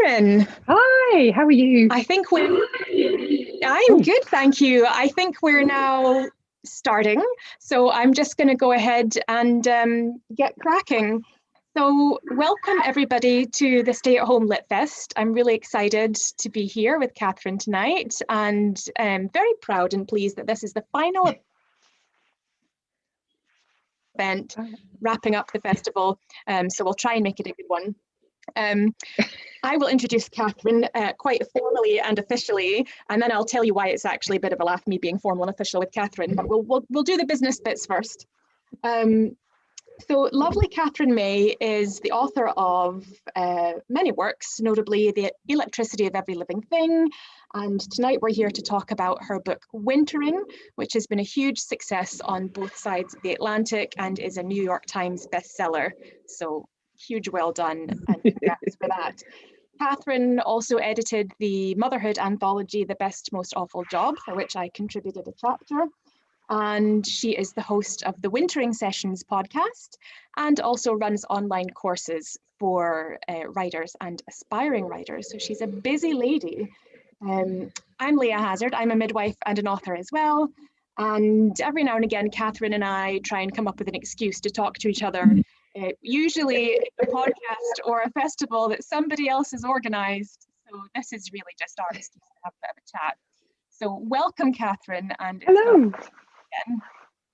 Catherine. Hi, how are you? I'm good, thank you. I think we're now starting, so I'm just going to go ahead and get cracking. So welcome everybody to the Stay at Home Lit Fest. I'm really excited to be here with Catherine tonight, and I'm very proud and pleased that this is the final event wrapping up the festival. So we'll try and make it a good one. I will introduce Catherine quite formally and officially, and then I'll tell you why it's actually a bit of a laugh, me being formal and official with Catherine, but we'll do the business bits first. So lovely Katherine May is the author of many works, notably The Electricity of Every Living Thing, and tonight we're here to talk about her book Wintering, which has been a huge success on both sides of the Atlantic and is a New York Times bestseller. So huge well done and congrats for that. Catherine also edited the motherhood anthology, The Best Most Awful Job, for which I contributed a chapter. And she is the host of the Wintering Sessions podcast and also runs online courses for writers and aspiring writers. So she's a busy lady. I'm Leah Hazard. I'm a midwife and an author as well. And every now and again, Catherine and I try and come up with an excuse to talk to each other. Usually a podcast or a festival that somebody else has organized. So this is really just our excuse to have a bit of a chat. So welcome, Catherine. And hello.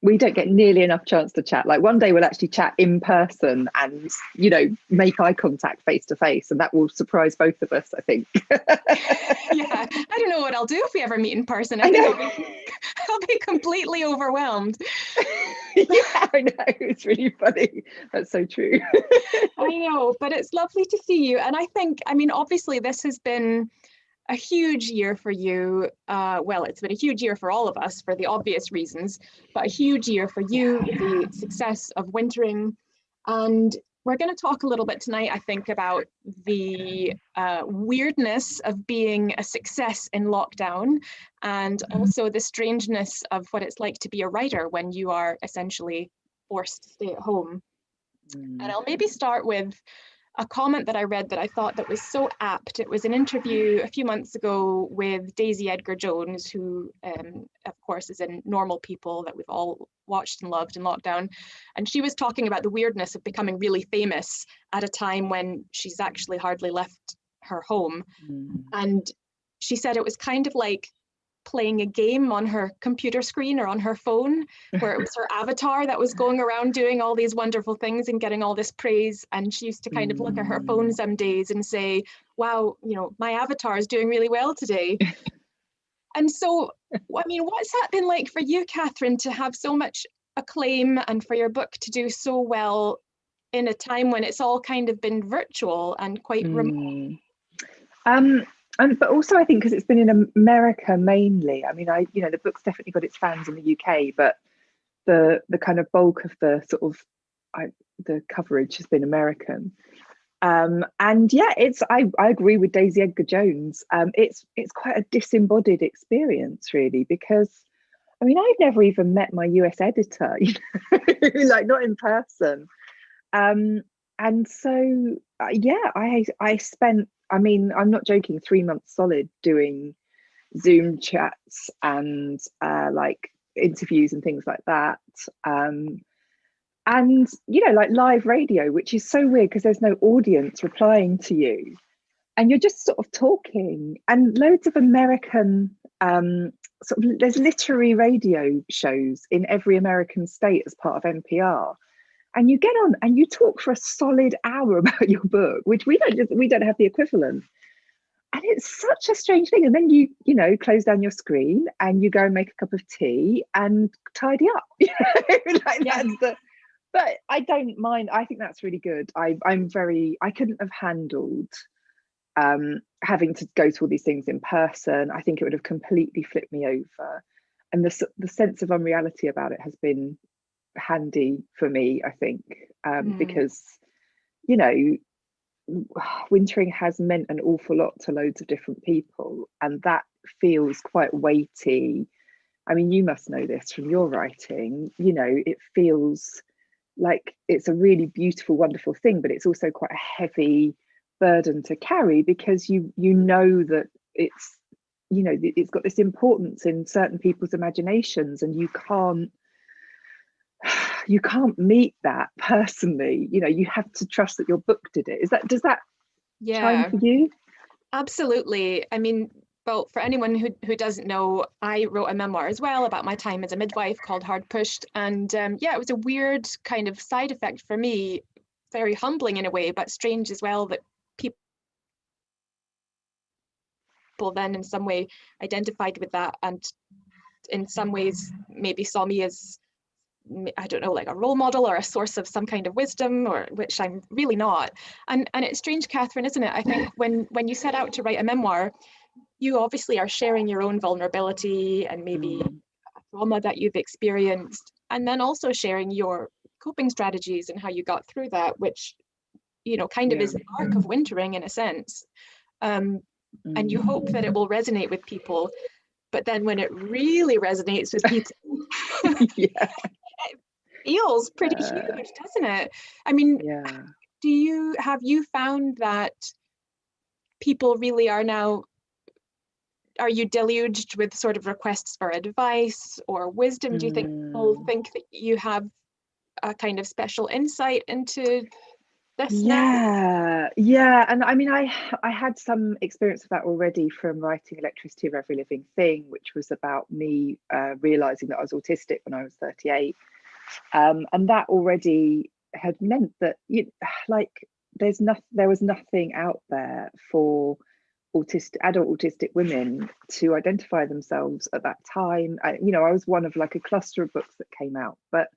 We don't get nearly enough chance to chat. Like one day we'll actually chat in person and, you know, make eye contact face to face, and that will surprise both of us, I think. Yeah, I don't know what I'll do if we ever meet in person. I think I'll be completely overwhelmed. Yeah, I know, it's really funny. That's so true. I know, but it's lovely to see you. And I think, I mean, obviously this has been a huge year for you. Well, it's been a huge year for all of us for the obvious reasons, but a huge year for you, the success of Wintering. And we're going to talk a little bit tonight, I think, about the weirdness of being a success in lockdown and also the strangeness of what it's like to be a writer when you are essentially forced to stay at home. And I'll maybe start with a comment that I read that I thought that was so apt. It was an interview a few months ago with Daisy Edgar Jones, who of course is in Normal People that we've all watched and loved in lockdown. And she was talking about the weirdness of becoming really famous at a time when she's actually hardly left her home. And she said it was kind of like playing a game on her computer screen or on her phone, where it was her avatar that was going around doing all these wonderful things and getting all this praise. And she used to kind of look at her phone some days and say, wow, you know, my avatar is doing really well today. And so, I mean, what's that been like for you, Catherine, to have so much acclaim and for your book to do so well in a time when it's all kind of been virtual and quite remote? But also I think because it's been in America mainly. I mean, the book's definitely got its fans in the UK, but the kind of bulk of the sort of the coverage has been American. And yeah, I agree with Daisy Edgar Jones. It's quite a disembodied experience, really, because I mean, I've never even met my US editor, you know, like not in person. And so yeah, I spent, I mean, I'm not joking, 3 months solid doing Zoom chats and like interviews and things like that. And, you know, like live radio, which is so weird because there's no audience replying to you. And you're just sort of talking. And loads of American, there's literary radio shows in every American state as part of NPR. And you get on and you talk for a solid hour about your book, which we don't have the equivalent. And it's such a strange thing. And then you know, close down your screen and you go and make a cup of tea and tidy up. But I don't mind. I think that's really good. I couldn't have handled having to go to all these things in person. I think it would have completely flipped me over. And the sense of unreality about it has been handy for me, I think, because, you know, Wintering has meant an awful lot to loads of different people, and that feels quite weighty. I mean, you must know this from your writing, you know, it feels like it's a really beautiful, wonderful thing, but it's also quite a heavy burden to carry, because you know that it's, you know, it's got this importance in certain people's imaginations, and you can't meet that personally. You know, you have to trust that your book did it. Does that chime for you? Absolutely. I mean, well, for anyone who doesn't know, I wrote a memoir as well about my time as a midwife called Hard Pushed. And yeah, it was a weird kind of side effect for me, very humbling in a way, but strange as well, that people then in some way identified with that, and in some ways maybe saw me as, I don't know, like a role model or a source of some kind of wisdom, or which I'm really not. And it's strange, Katherine, isn't it? I think when you set out to write a memoir, you obviously are sharing your own vulnerability and maybe a trauma that you've experienced, and then also sharing your coping strategies and how you got through that, which, you know, kind of is the arc of wintering in a sense. And you hope that it will resonate with people, but then when it really resonates with people, Yeah. it feels pretty huge, doesn't it? I mean, have you found that people really are now, are you deluged with sort of requests for advice or wisdom? Do you think people think that you have a kind of special insight into this now? Yeah. And I mean, I had some experience of that already from writing Electricity of Every Living Thing, which was about me realizing that I was autistic when I was 38. And that already had meant that there was nothing out there for adult autistic women to identify themselves at that time. I was one of like a cluster of books that came out, but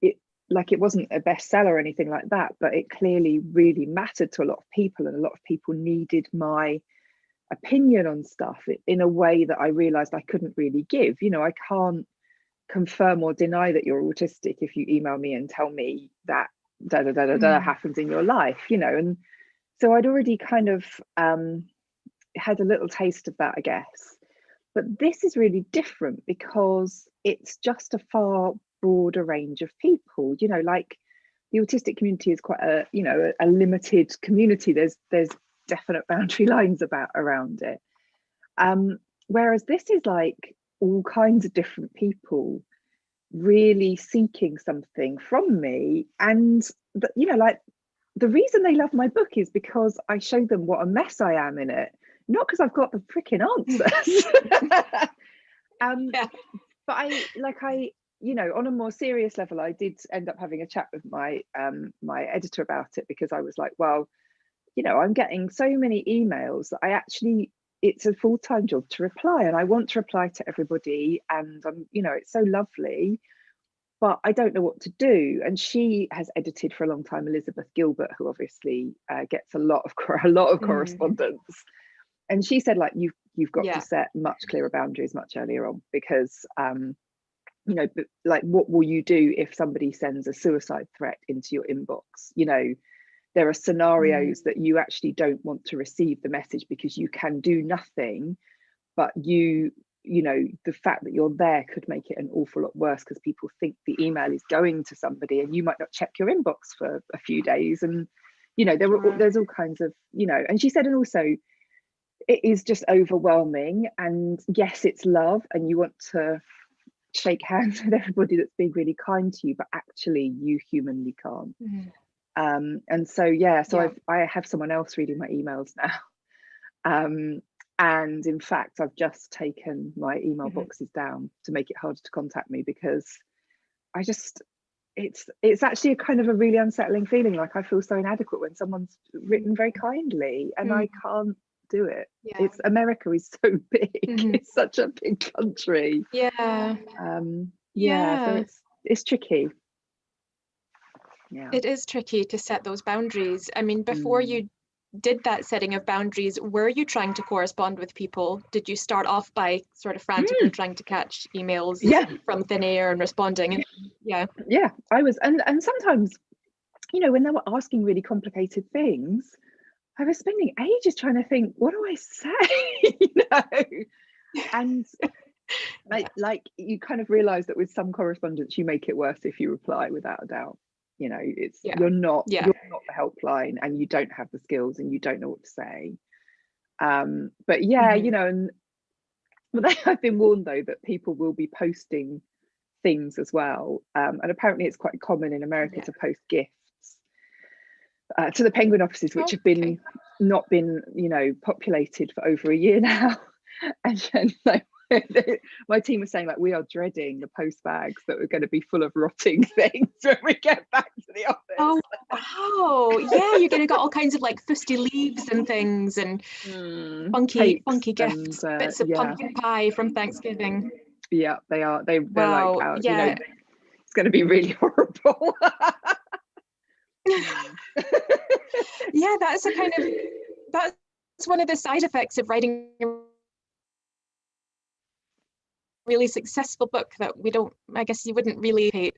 it wasn't a bestseller or anything like that, but it clearly really mattered to a lot of people, and a lot of people needed my opinion on stuff in a way that I realized I couldn't really give. You know, I can't confirm or deny that you're autistic if you email me and tell me that happens in your life, you know. And so I'd already kind of had a little taste of that, I guess. But this is really different because it's just a far broader range of people. You know, like the autistic community is quite a limited community. There's definite boundary lines around it. Whereas this is like all kinds of different people really seeking something from me. And like the reason they love my book is because I show them what a mess I am in it, not because I've got the freaking answers. But I on a more serious level, I did end up having a chat with my my editor about it, because I was like, well, I'm getting so many emails that it's a full-time job to reply, and I want to reply to everybody, and it's so lovely, but I don't know what to do. And she has edited for a long time Elizabeth Gilbert, who obviously gets a lot of correspondence. And she said, like, you've got to set much clearer boundaries much earlier on, because but like, what will you do if somebody sends a suicide threat into your inbox? There are scenarios that you actually don't want to receive the message, because you can do nothing, but the fact that you're there could make it an awful lot worse, because people think the email is going to somebody and you might not check your inbox for a few days. And there's all kinds of and she said, and also it is just overwhelming, and yes, it's love, and you want to shake hands with everybody that's being really kind to you, but actually you humanly can't. And so I have someone else reading my emails now, and in fact I've just taken my email boxes down to make it harder to contact me, because I just it's actually a kind of a really unsettling feeling. Like, I feel so inadequate when someone's written very kindly, and I can't do it. It's America is so big. It's such a big country. So it's tricky. It is tricky to set those boundaries. I mean, before you did that setting of boundaries, were you trying to correspond with people? Did you start off by sort of frantically trying to catch emails from thin air and responding? I was, and sometimes when they were asking really complicated things, I was spending ages trying to think, what do I say? And like you kind of realize that with some correspondence you make it worse if you reply, without a doubt. you know, it's Yeah. you're not Yeah. the helpline, and you don't have the skills, and you don't know what to say. But yeah, you know, and I've been warned though that people will be posting things as well, and apparently it's quite common in America to post gifts to the Penguin offices, which have been not been, you know, populated for over a year now. And like, my team was saying, like, we are dreading the post bags that are going to be full of rotting things when we get back to the office. Oh wow, yeah, you're gonna got all kinds of like fusty leaves and things, and funky gifts, and, bits of pumpkin pie from Thanksgiving. Yeah, they are. They're Wow, like, yeah. you know, it's going to be really horrible. Yeah, that's one of the side effects of writing a really successful book that we don't, I guess you wouldn't really hate.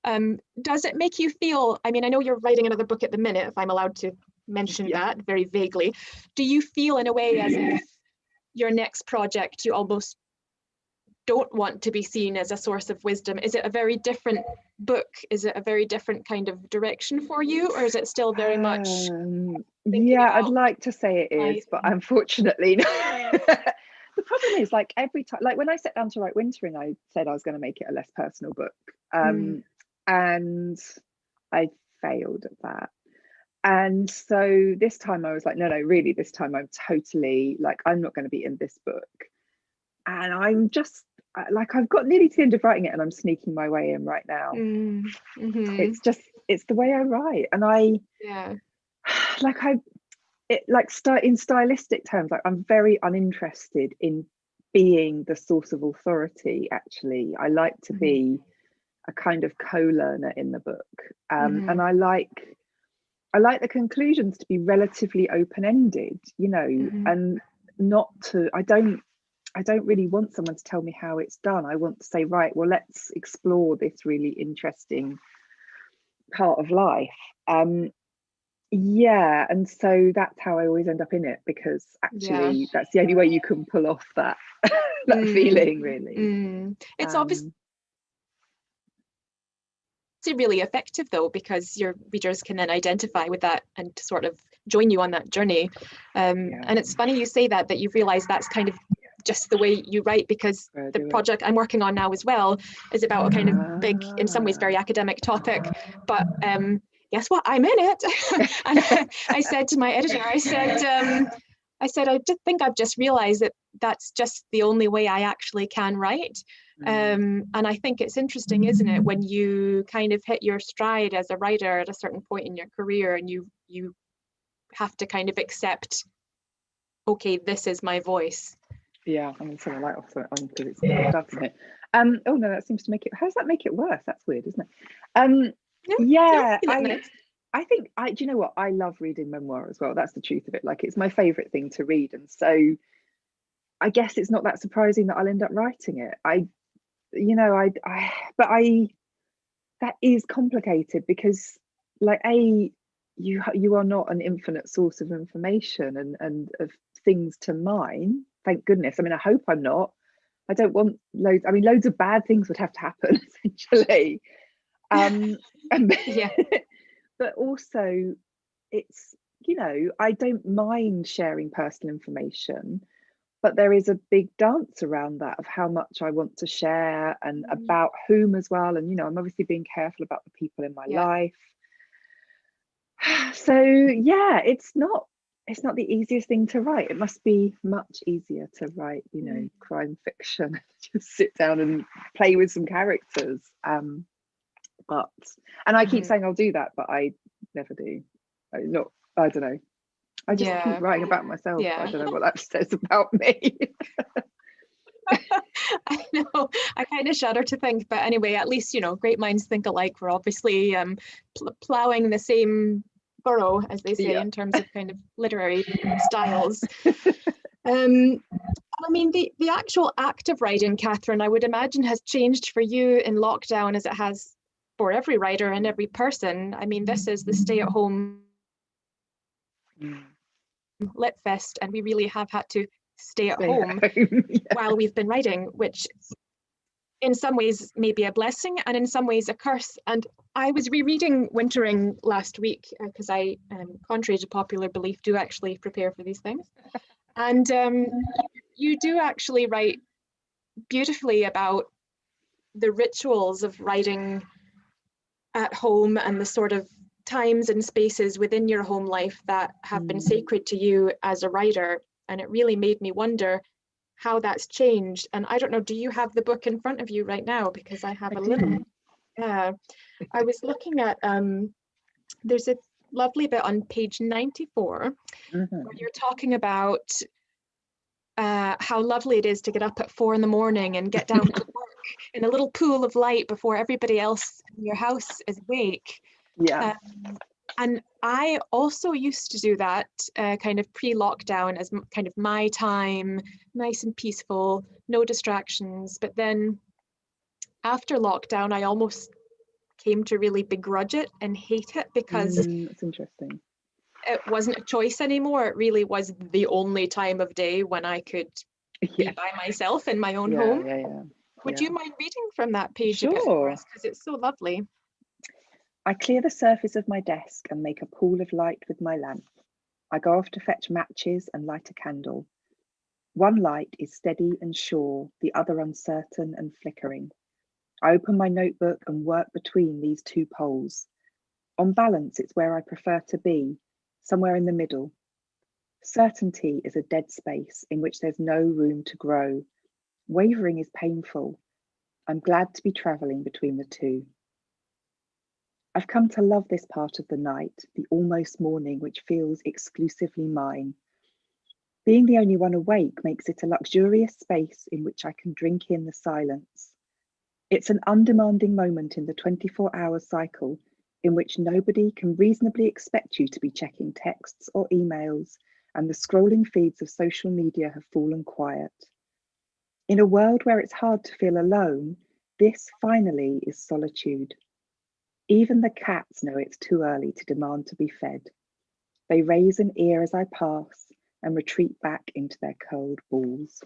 Does it make you feel, I mean, I know you're writing another book at the minute, if I'm allowed to mention that very vaguely. Do you feel in a way as if your next project, you almost don't want to be seen as a source of wisdom? Is it a very different book? Is it a very different kind of direction for you, or is it still very much yeah, I'd like to say it is, but unfortunately no. The problem is, like, every time, like when I sat down to write Wintering, I said I was going to make it a less personal book, and I failed at that. And so this time I was like, no, really, this time I'm totally like, I'm not going to be in this book. And I'm just like, I've got nearly to the end of writing it, and I'm sneaking my way in right now. It's the way I write, and in stylistic terms, like, I'm very uninterested in being the source of authority. Actually, I like to be a kind of co-learner in the book, and I like the conclusions to be relatively open-ended, you know, and not to. I don't really want someone to tell me how it's done. I want to say, right, well, let's explore this really interesting part of life. Yeah, and so that's how I always end up in it, because actually that's the only way you can pull off that that feeling, really. It's obviously really effective though, because your readers can then identify with that and to sort of join you on that journey. And it's funny you say that you've realized that's kind of just the way you write, because the project I'm working on now as well is about a kind of big, in some ways very academic topic, but guess what, I'm in it. And I said to my editor, I said I think I've just realized that that's just the only way I actually can write. And I think it's interesting, isn't it, when you kind of hit your stride as a writer at a certain point in your career, and you have to kind of accept, okay, this is my voice. Yeah, I'm going to turn the light off so because it's doesn't it? Oh no, that seems to make it. How does that make it worse? That's weird, isn't it? I think do you know what? I love reading memoir as well. That's the truth of it. Like, it's my favorite thing to read, and so I guess it's not that surprising that I'll end up writing it. That is complicated, because, like, you are not an infinite source of information and of things to mine. Thank goodness. I mean, I hope I'm not. I don't want loads. I mean, loads of bad things would have to happen, essentially. But also, it's, you know, I don't mind sharing personal information, but there is a big dance around that of how much I want to share, and about whom as well. And, you know, I'm obviously being careful about the people in my life. So yeah, it's not the easiest thing to write. It must be much easier to write, you know, crime fiction. Just sit down and play with some characters. But I keep saying I'll do that, but I never do. I don't know. I just keep writing about myself. I don't know what that says about me. I know, I kind of shudder to think, but anyway, at least, you know, great minds think alike. We're obviously ploughing the same furrow, as they say, in terms of kind of literary styles. I mean, the actual act of writing, Katherine, I would imagine has changed for you in lockdown, as it has for every writer and every person. I mean, this is the stay-at-home lit fest, and we really have had to stay at home while we've been writing, which in some ways maybe a blessing and in some ways a curse. And I was rereading Wintering last week because I, contrary to popular belief, do actually prepare for these things. And you do actually write beautifully about the rituals of writing at home and the sort of times and spaces within your home life that have been sacred to you as a writer. And it really made me wonder how that's changed. And I don't know, do you have the book in front of you right now? Because I have a little. Yeah, I was looking at, there's a lovely bit on page 94 where you're talking about how lovely it is to get up at 4 a.m. and get down to work in a little pool of light before everybody else in your house is awake. Yeah. And I also used to do that kind of pre-lockdown as kind of my time, nice and peaceful, no distractions. But then after lockdown, I almost came to really begrudge it and hate it because that's interesting. It wasn't a choice anymore. It really was the only time of day when I could be by myself in my own home. Would you mind reading from that page a bit for us? Because it's so lovely. I clear the surface of my desk and make a pool of light with my lamp. I go off to fetch matches and light a candle. One light is steady and sure, the other uncertain and flickering. I open my notebook and work between these two poles. On balance, it's where I prefer to be, somewhere in the middle. Certainty is a dead space in which there's no room to grow. Wavering is painful. I'm glad to be travelling between the two. I've come to love this part of the night, the almost morning, which feels exclusively mine. Being the only one awake makes it a luxurious space in which I can drink in the silence. It's an undemanding moment in the 24-hour cycle in which nobody can reasonably expect you to be checking texts or emails, and the scrolling feeds of social media have fallen quiet. In a world where it's hard to feel alone, this finally is solitude. Even the cats know it's too early to demand to be fed. They raise an ear as I pass and retreat back into their curled balls.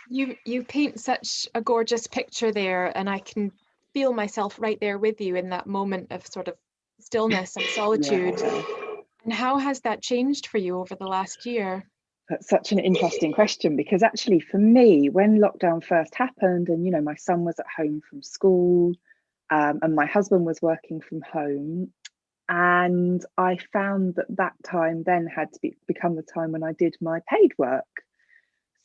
You paint such a gorgeous picture there, and I can feel myself right there with you in that moment of sort of stillness and solitude. And how has that changed for you over the last year? That's such an interesting question, because actually for me, when lockdown first happened and, you know, my son was at home from school, and my husband was working from home, and I found that time then had to become the time when I did my paid work.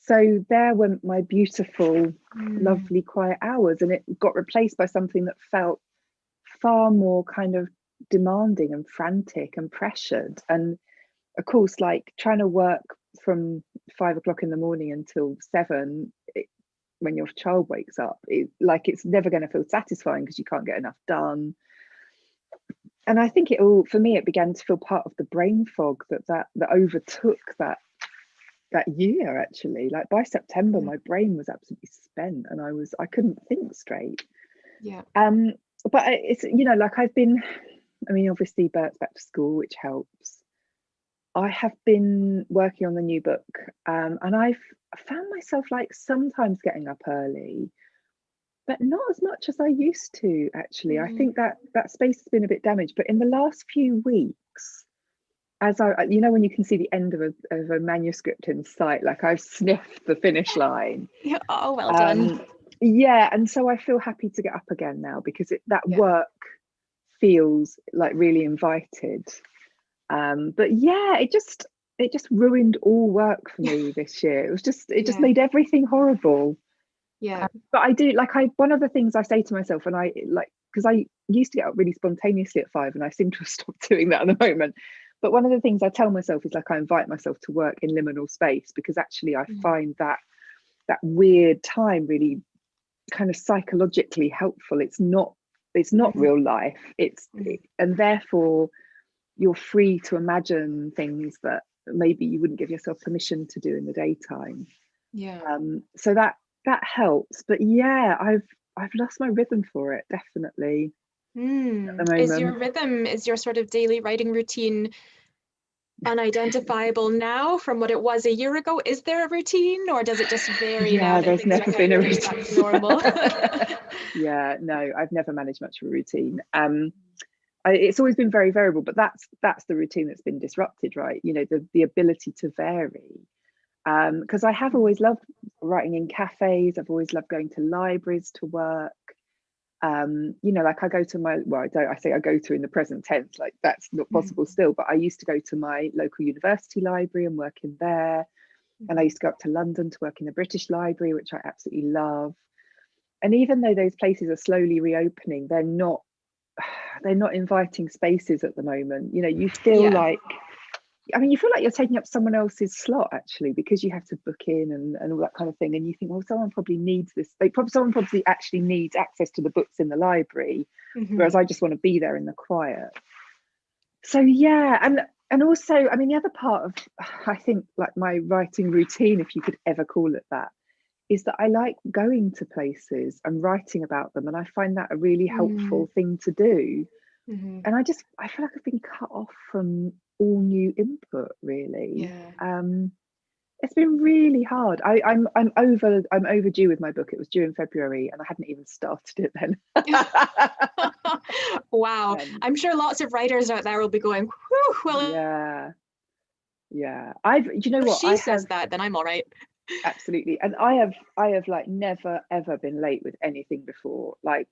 So there went my beautiful, lovely, quiet hours, and it got replaced by something that felt far more kind of demanding and frantic and pressured. And of course, like trying to work from 5 o'clock in the morning until 7, when your child wakes up, it's never going to feel satisfying because you can't get enough done. And I think for me, it began to feel part of the brain fog that overtook that year. Actually, like by September, my brain was absolutely spent, and I couldn't think straight. But it's, you know, like obviously Bert's back to school, which helps. I have been working on the new book, and I've found myself like sometimes getting up early, but not as much as I used to, actually. I think that space has been a bit damaged. But in the last few weeks, as you know, when you can see the end of a manuscript in sight, like I've sniffed the finish line. Oh, well done. Yeah, and so I feel happy to get up again now, because work feels like really invited. But yeah, it just ruined all work for me this year. It just made everything horrible. But I do, like, one of the things I say to myself, and I like, because I used to get up really spontaneously at 5, and I seem to have stopped doing that at the moment. But one of the things I tell myself is, like, I invite myself to work in liminal space, because actually I find that weird time really kind of psychologically helpful. It's not real life. And therefore you're free to imagine things that maybe you wouldn't give yourself permission to do in the daytime. So that helps. But yeah, I've lost my rhythm for it, definitely. At the moment. Is your sort of daily writing routine unidentifiable now from what it was a year ago? Is there a routine, or does it just vary now? Yeah, That there's things never are been a kind of back routine. to normal? Yeah, no, I've never managed much of a routine. It's always been very variable, but that's the routine that's been disrupted, right? You know, the ability to vary. Because I have always loved writing in cafes. I've always loved going to libraries to work. You know, like I go to my, well, I say I go to in the present tense, like that's not possible still, but I used to go to my local university library and work in there. And I used to go up to London to work in the British Library, which I absolutely love. And even though those places are slowly reopening, they're not inviting spaces at the moment. You know, you feel like, I mean, you feel like you're taking up someone else's slot actually, because you have to book in and all that kind of thing. And you think, well, someone probably needs this. Someone probably actually needs access to the books in the library, whereas I just want to be there in the quiet. So yeah, and also, I mean, the other part of, I think, like my writing routine, if you could ever call it that, is that I like going to places and writing about them, and I find that a really helpful thing to do. And I feel like I've been cut off from all new input, really. It's been really hard. I'm overdue with my book. It was due in February and I hadn't even started it then. Wow. I'm sure lots of writers out there will be going, whew, well, yeah. You know what? she says that, then I'm all right. Absolutely. And I have like never ever been late with anything before. Like,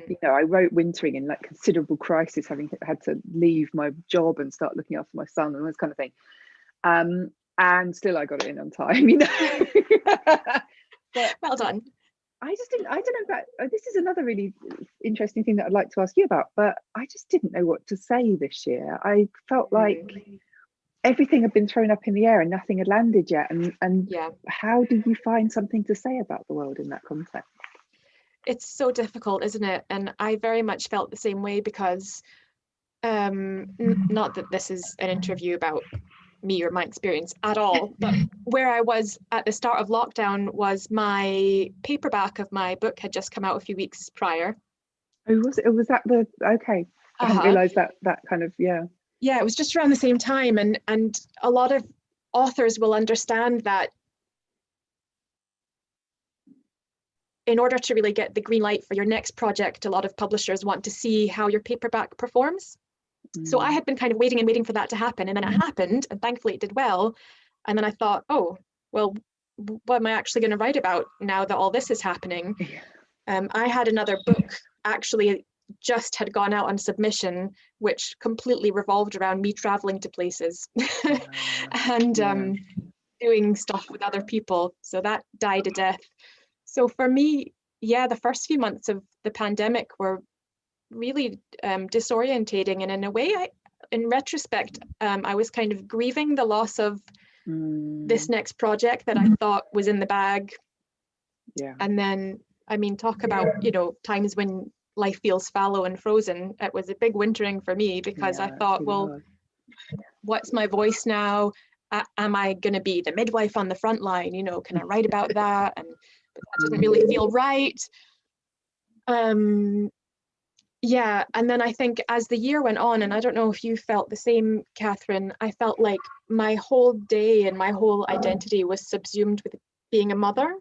you know, I wrote Wintering in like considerable crisis, having had to leave my job and start looking after my son and all this kind of thing. And still I got it in on time, you know. But well done. I don't know about, this is another really interesting thing that I'd like to ask you about, but I just didn't know what to say this year. I felt like everything had been thrown up in the air and nothing had landed yet. And how do you find something to say about the world in that context? It's so difficult, isn't it? And I very much felt the same way, because not that this is an interview about me or my experience at all, but where I was at the start of lockdown was my paperback of my book had just come out a few weeks prior. Oh, was that the, okay. I hadn't realised that kind of, yeah, it was just around the same time, and a lot of authors will understand that in order to really get the green light for your next project, a lot of publishers want to see how your paperback performs. So I had been kind of waiting for that to happen, and then it happened, and thankfully it did well. And then I thought, oh, well, what am I actually going to write about now that all this is happening? I had another book actually just had gone out on submission, which completely revolved around me traveling to places and doing stuff with other people. So that died a death. So for me, the first few months of the pandemic were really disorientating. And in a way, in retrospect, I was kind of grieving the loss of this next project that I thought was in the bag. And then, I mean, talk about, you know, times when life feels fallow and frozen. It was a big wintering for me, because I thought, well, what's my voice now? Am I going to be the midwife on the front line? You know, can I write about that? And but that doesn't really feel right. Yeah, and then I think as the year went on, and I don't know if you felt the same, Katherine, I felt like my whole day and my whole identity was subsumed with being a mother.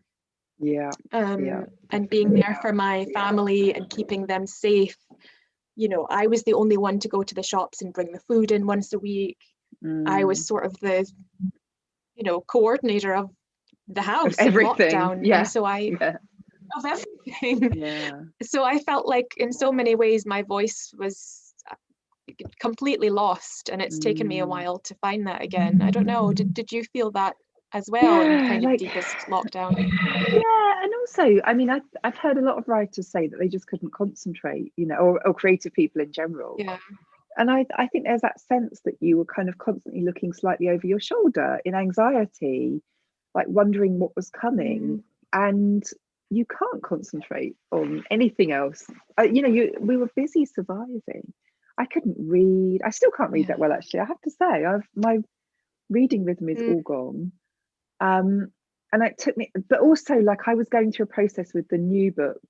And being there for my family and keeping them safe. You know, I was the only one to go to the shops and bring the food in once a week. I was sort of the, you know, coordinator of the house in lockdown. And so of everything. So I felt like in so many ways my voice was completely lost, and it's taken me a while to find that again. I don't know, did you feel that as well in kind of deepest lockdown? And also, I mean, I've heard a lot of writers say that they just couldn't concentrate, you know, or creative people in general. And I think there's that sense that you were kind of constantly looking slightly over your shoulder in anxiety, like wondering what was coming, and you can't concentrate on anything else. You know, we were busy surviving. I couldn't read. I still can't read that well, actually. I have to say, my reading rhythm is all gone. And it took me, but also like I was going through a process with the new book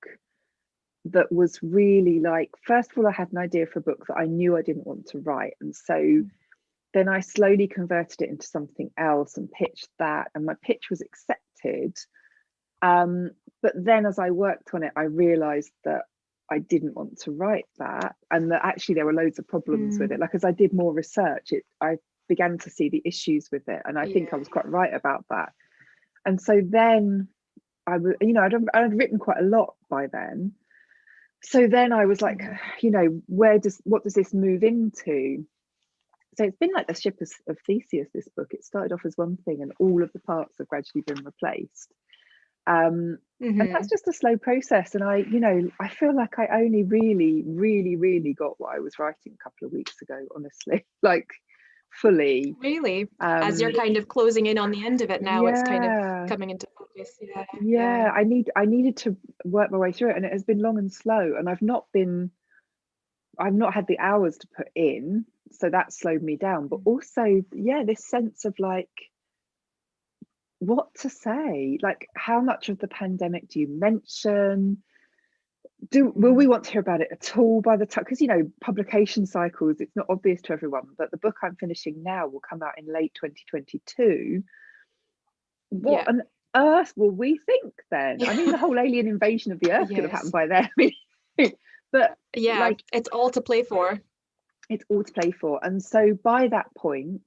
that was really like, first of all, I had an idea for a book that I knew I didn't want to write. And so then I slowly converted it into something else and pitched that, and my pitch was accepted. But then as I worked on it, I realized that I didn't want to write that, and that actually there were loads of problems with it. Like, as I did more research, I began to see the issues with it, and I think I was quite right about that. And so then I was, you know, I'd written quite a lot by then. So then I was like, you know, what does this move into? So it's been like the ship of Theseus, this book. It started off as one thing and all of the parts have gradually been replaced. And that's just a slow process. And I feel like I only really got what I was writing a couple of weeks ago, honestly, like fully. Really? As you're kind of closing in on the end of it now, it's kind of coming into focus. Yeah. I needed to work my way through it, and it has been long and slow, and I've not had the hours to put in, so that slowed me down. But also, this sense of like, what to say, like how much of the pandemic do you mention? Will we want to hear about it at all by the time, because you know, publication cycles, it's not obvious to everyone, but the book I'm finishing now will come out in late 2022. What on earth will we think then? I mean, the whole alien invasion of the earth could have happened by then. But like, it's all to play for. And so by that point,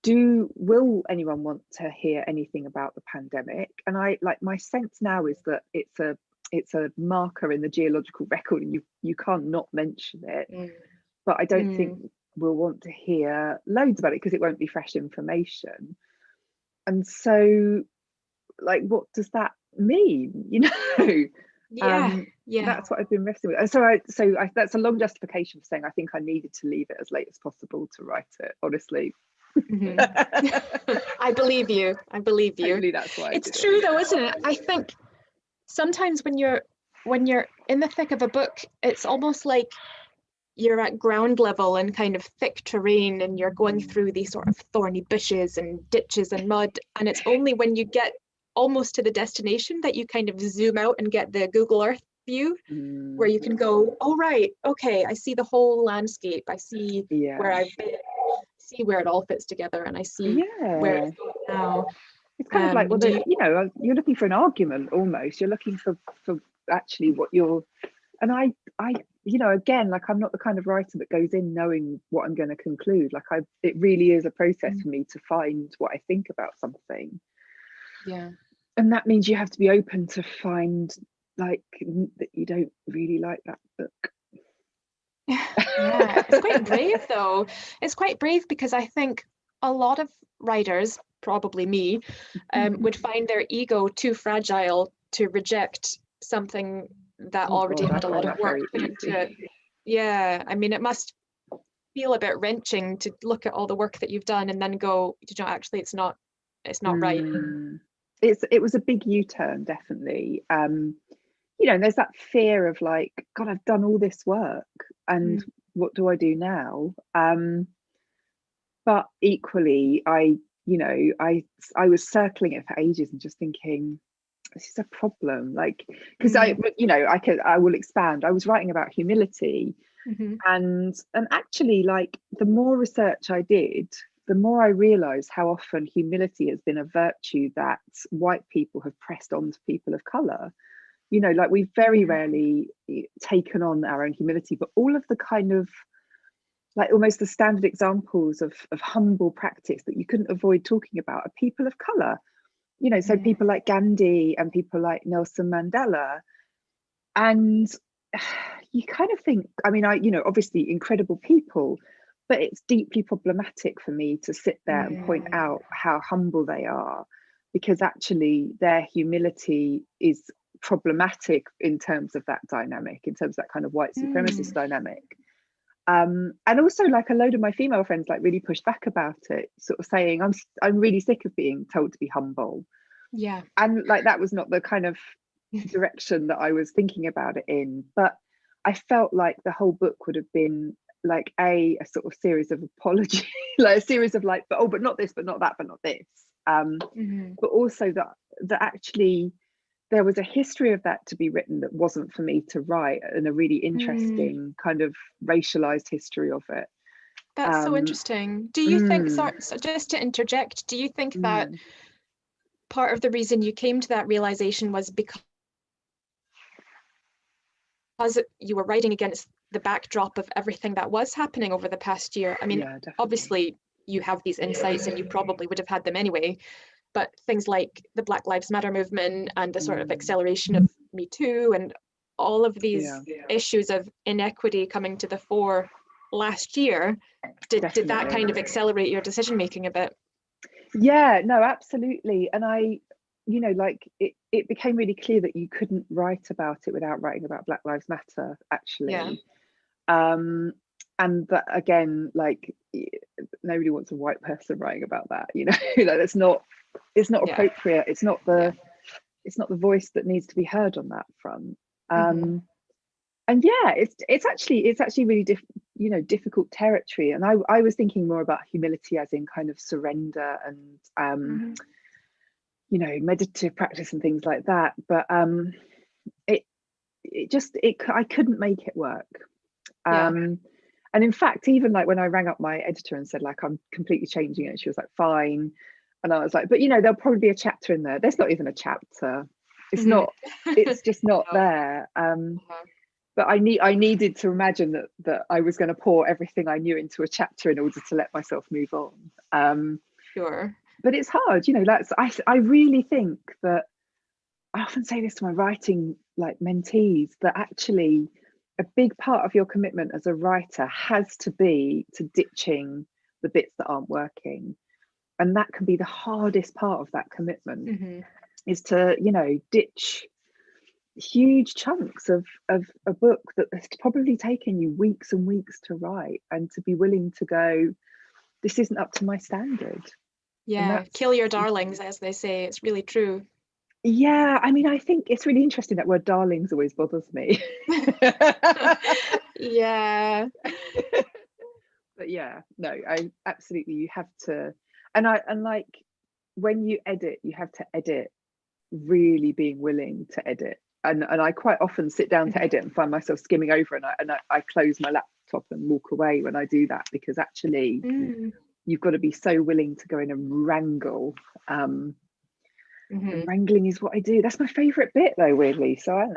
will anyone want to hear anything about the pandemic? And my sense now is that it's a marker in the geological record, and you can't not mention it. But I don't think we'll want to hear loads about it, because it won't be fresh information. And so, like, what does that mean? You know? That's what I've been wrestling with. So that's a long justification for saying I think I needed to leave it as late as possible to write it, honestly. I believe you. Hopefully that's why it's true though, isn't it? I think sometimes when you're in the thick of a book, it's almost like you're at ground level and kind of thick terrain, and you're going through these sort of thorny bushes and ditches and mud, and it's only when you get almost to the destination that you kind of zoom out and get the Google Earth view, where you can go, oh right, okay, I see the whole landscape, I see where I've been, see where it all fits together, and I see where it's going now. It's kind of like, well, you're looking for an argument almost. You're looking for actually what you're, and I again, like, I'm not the kind of writer that goes in knowing what I'm going to conclude. Like, it really is a process for me to find what I think about something. And that means you have to be open to find like that you don't really like that book. It's quite brave though. It's quite brave, because I think a lot of writers, probably me, would find their ego too fragile to reject something that already had a lot of work put into it. I mean, it must feel a bit wrenching to look at all the work that you've done and then go, actually it's not right. It was a big U-turn, definitely. There's that fear of like, God, I've done all this work, and what do I do now? But equally, I was circling it for ages and just thinking, this is a problem. Like, because I will expand. I was writing about humility, and actually, like, the more research I did, the more I realized how often humility has been a virtue that white people have pressed on to people of color. Like, we've very rarely taken on our own humility, but all of the kind of like almost the standard examples of humble practice that you couldn't avoid talking about are people of color. So people like Gandhi and people like Nelson Mandela. And you kind of think, I mean, obviously incredible people, but it's deeply problematic for me to sit there and point out how humble they are, because actually their humility is problematic in terms of that dynamic, in terms of that kind of white supremacist dynamic. And also, like, a load of my female friends like really pushed back about it, sort of saying, I'm really sick of being told to be humble. And like, that was not the kind of direction that I was thinking about it in. But I felt like the whole book would have been like a sort of series of apology, like a series of like, but not this, but not that, but not this. But also that actually there was a history of that to be written that wasn't for me to write, and a really interesting kind of racialized history of it. That's so interesting. Do you think, so just to interject, do you think that part of the reason you came to that realization was because you were writing against the backdrop of everything that was happening over the past year? I mean, Yeah, obviously you have these insights and you probably would have had them anyway, but things like the Black Lives Matter movement and the sort of acceleration of Me Too and all of these issues of inequity coming to the fore last year, did that kind of accelerate your decision making a bit? Yeah, no, absolutely. And I, you know, like it became really clear that you couldn't write about it without writing about Black Lives Matter, actually. And that, again, like, nobody wants a white person writing about that, you know. Like, it's not appropriate. It's not the voice that needs to be heard on that front. And yeah, it's actually really difficult territory. And I was thinking more about humility as in kind of surrender and you know, meditative practice and things like that. But I couldn't make it work. And in fact, even like when I rang up my editor and said, like, I'm completely changing it, she was like, fine. And I was like, but you know, there'll probably be a chapter in there. There's not even a chapter. It's not, it's just not there. But I needed to imagine that I was going to pour everything I knew into a chapter in order to let myself move on. Sure. But it's hard, you know. I really think that, I often say this to my writing like mentees, that actually a big part of your commitment as a writer has to be to ditching the bits that aren't working. And that can be the hardest part of that commitment, is to, you know, ditch huge chunks of a book that has probably taken you weeks and weeks to write, and to be willing to go, this isn't up to my standard. Yeah, kill your darlings, as they say. It's really true. Yeah, I mean, I think it's really interesting, that word darlings always bothers me. Yeah. But yeah, no, I absolutely, you have to, and like, when you edit, you have to edit really being willing to edit. And I quite often sit down to edit and find myself skimming over, and I close my laptop and walk away when I do that, because actually you've got to be so willing to go in and wrangle. And wrangling is what I do. That's my favorite bit, though, weirdly. So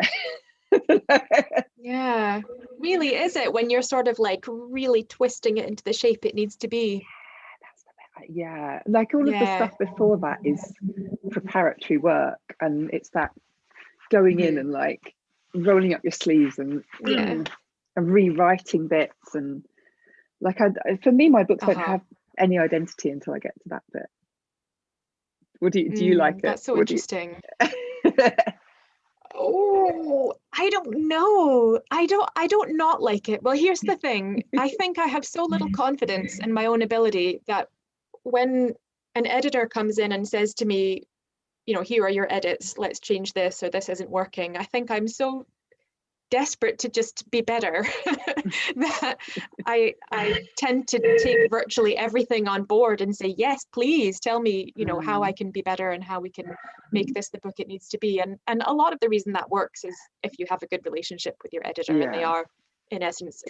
yeah, really, is it, when you're sort of like really twisting it into the shape it needs to be? That's the bit. Yeah, like all of the stuff before that is preparatory work, and it's that going in and like rolling up your sleeves and rewriting bits, and like, for me, my books don't have any identity until I get to that bit. What do you like it? That's so interesting. Oh, I don't know. I don't not like it. Well, here's the thing. I think I have so little confidence in my own ability that when an editor comes in and says to me, you know, here are your edits, let's change this, or this isn't working, I think I'm so desperate to just be better that I tend to take virtually everything on board and say, yes, please tell me, you know, how I can be better and how we can make this the book it needs to be. And a lot of the reason that works is if you have a good relationship with your editor, and they are, in essence,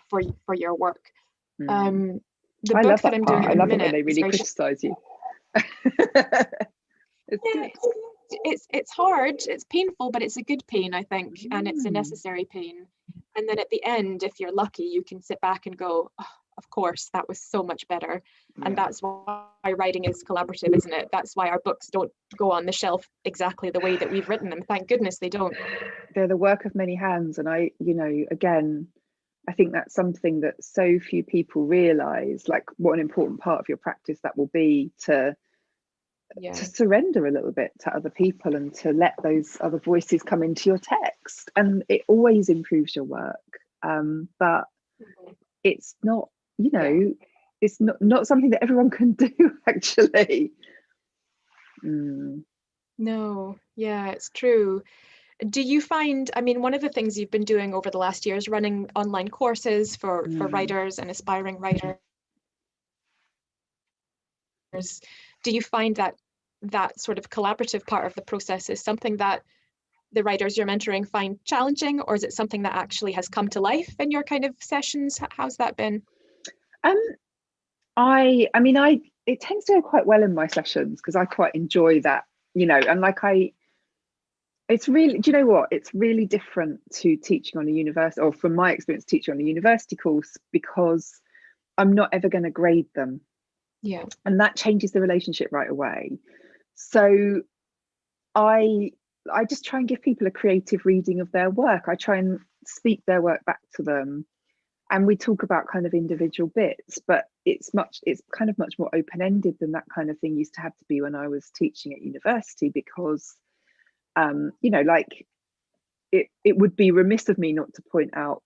for your work. The I book love that I'm doing I love it when they really criticize you. It's hard, it's painful, but it's a good pain, I think, and it's a necessary pain. And then at the end, if you're lucky, you can sit back and go, oh, of course, that was so much better. And that's why writing is collaborative, isn't it? That's why our books don't go on the shelf exactly the way that we've written them. Thank goodness they don't. They're the work of many hands. And I, you know, again, I think that's something that so few people realize, like what an important part of your practice that will be, to surrender a little bit to other people and to let those other voices come into your text. And it always improves your work. But it's not, you know, it's not something that everyone can do, actually. No, yeah, it's true. Do you find, I mean, one of the things you've been doing over the last year is running online courses for writers and aspiring writers. Do you find that sort of collaborative part of the process is something that the writers you're mentoring find challenging, or is it something that actually has come to life in your kind of sessions? How's that been? Um, I mean, it tends to go quite well in my sessions because I quite enjoy that, and like it's really, do you know what? It's really different to teaching on a university, or from my experience, teaching on a university course, because I'm not ever going to grade them. Yeah. And that changes the relationship right away. So I just try and give people a creative reading of their work. I try and speak their work back to them. And we talk about kind of individual bits, but it's kind of much more open-ended than that kind of thing used to have to be when I was teaching at university, because like it would be remiss of me not to point out